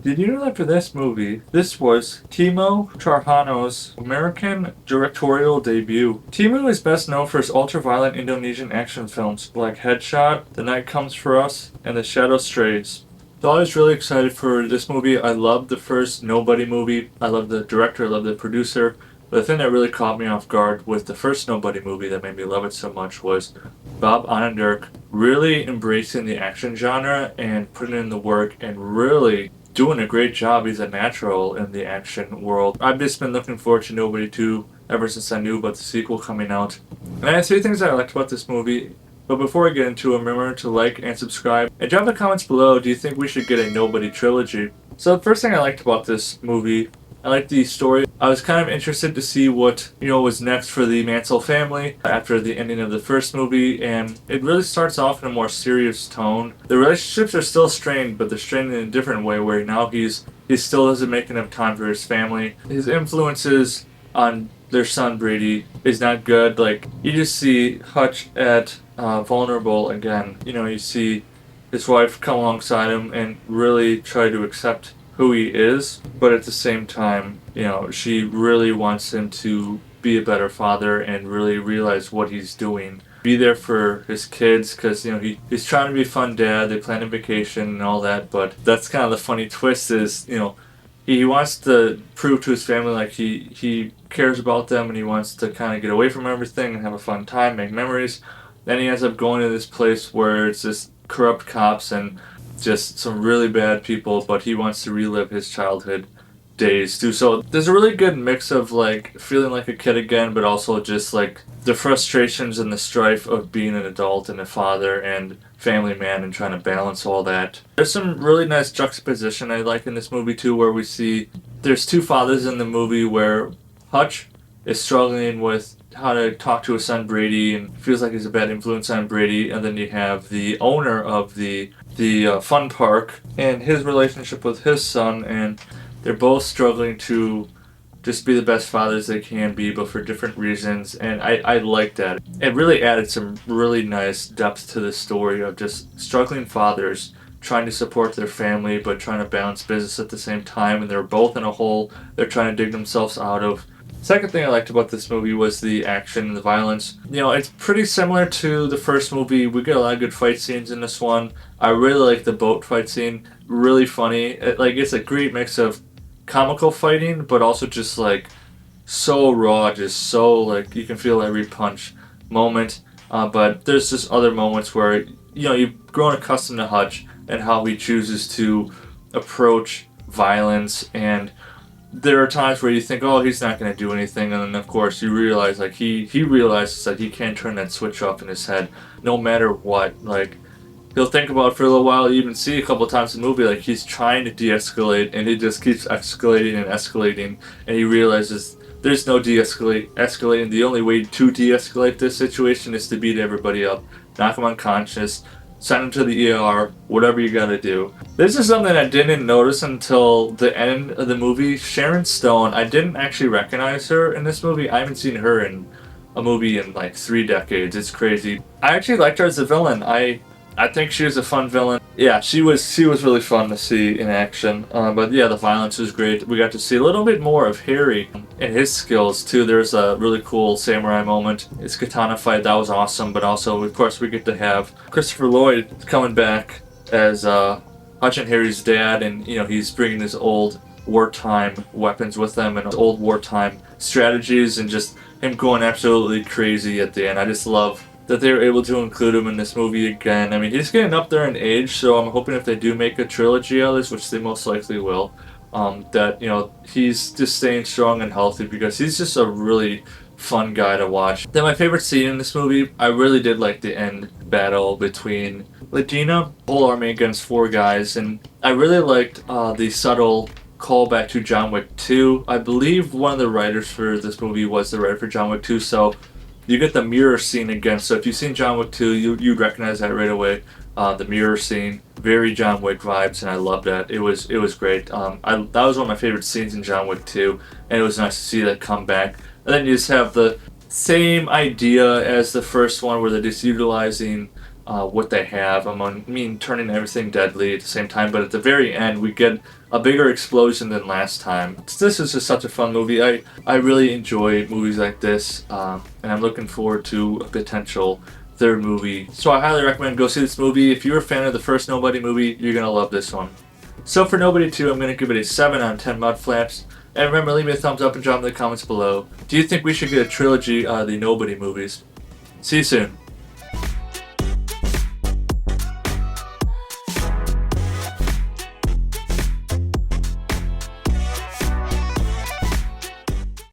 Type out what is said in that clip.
Did you know that for this movie, this was Timo Charhano's American directorial debut? Timo is best known for his ultra-violent Indonesian action films like Headshot, The Night Comes for Us, and The Shadow Strays. So I was really excited for this movie. I loved the first Nobody movie. I loved the director, I loved the producer. But the thing that really caught me off guard with the first Nobody movie that made me love it so much was Bob Odenkirk really embracing the action genre and putting in the work and really doing a great job. He's a natural in the action world. I've just been looking forward to Nobody 2 ever since I knew about the sequel coming out. And I have three things that I liked about this movie. But before I get into it, remember to like and subscribe. And drop in the comments below, do you think we should get a Nobody trilogy? So the first thing I liked about this movie, I liked the story. I was kind of interested to see what, was next for the Mansell family after the ending of the first movie, and it really starts off in a more serious tone. The relationships are still strained, but they're strained in a different way, where now he still doesn't make enough time for his family. His influences on their son Brady is not good. Like, you just see Hutch at vulnerable again. You see his wife come alongside him and really try to accept who he is, but at the same time, she really wants him to be a better father and really realize what he's doing. Be there for his kids, because he's trying to be a fun dad. They plan a vacation and all that, but that's kind of the funny twist is, he wants to prove to his family like he cares about them, and he wants to kind of get away from everything and have a fun time, make memories. Then he ends up going to this place where it's just corrupt cops and just some really bad people, but he wants to relive his childhood days too. So there's a really good mix of like feeling like a kid again, but also just like the frustrations and the strife of being an adult and a father and family man and trying to balance all that. There's some really nice juxtaposition I like in this movie too, where we see there's two fathers in the movie, where Hutch is struggling with how to talk to his son Brady and feels like he's a bad influence on Brady, and then you have the owner of the fun park and his relationship with his son, and they're both struggling to just be the best fathers they can be, but for different reasons. And I like that. It really added some really nice depth to the story of just struggling fathers trying to support their family but trying to balance business at the same time, and they're both in a hole they're trying to dig themselves out of. Second thing I liked about this movie was the action and the violence. It's pretty similar to the first movie. We get a lot of good fight scenes in this one. I really like the boat fight scene. Really funny. It's a great mix of comical fighting, but also just like so raw, just so like you can feel every punch moment. But there's just other moments where you've grown accustomed to Hutch and how he chooses to approach violence, and there are times where you think, oh, he's not going to do anything, and then of course you realize like he realizes that he can't turn that switch off in his head no matter what. Like, he'll think about it for a little while. You even see a couple of times in the movie like he's trying to de-escalate, and he just keeps escalating and escalating, and he realizes there's no escalating. The only way to de-escalate this situation is to beat everybody up, knock them unconscious, send him to the ER, whatever you gotta do. This is something I didn't notice until the end of the movie. Sharon Stone, I didn't actually recognize her in this movie. I haven't seen her in a movie in like 3 decades. It's crazy. I actually liked her as a villain. I think she was a fun villain. Yeah, she was really fun to see in action. But yeah, the violence was great. We got to see a little bit more of Harry and his skills too. There's a really cool samurai moment. His katana fight, that was awesome. But also, of course, we get to have Christopher Lloyd coming back as Hutch and Harry's dad, and he's bringing his old wartime weapons with them and old wartime strategies, and just him going absolutely crazy at the end. I just love that they were able to include him in this movie again. I mean, he's getting up there in age, so I'm hoping if they do make a trilogy out of this, which they most likely will, that, he's just staying strong and healthy, because he's just a really fun guy to watch. Then my favorite scene in this movie, I really did like the end battle between Ladina, whole army against 4 guys, and I really liked the subtle callback to John Wick 2. I believe one of the writers for this movie was the writer for John Wick 2, so you get the mirror scene again. So if you've seen John Wick 2, you'd recognize that right away. The mirror scene, very John Wick vibes, and I loved that. It was great. That was one of my favorite scenes in John Wick 2, and it was nice to see that come back. And then you just have the same idea as the first one, where they're just utilizing what they have. I mean, turning everything deadly at the same time. But at the very end, we get a bigger explosion than last time. This is just such a fun movie. I really enjoy movies like this, and I'm looking forward to a potential third movie. So I highly recommend go see this movie. If you're a fan of the first Nobody movie, you're gonna love this one. So for Nobody 2, I'm gonna give it a 7 out of 10 Mudflaps. And remember, leave me a thumbs up and drop in the comments below. Do you think we should get a trilogy out of the Nobody movies? See you soon.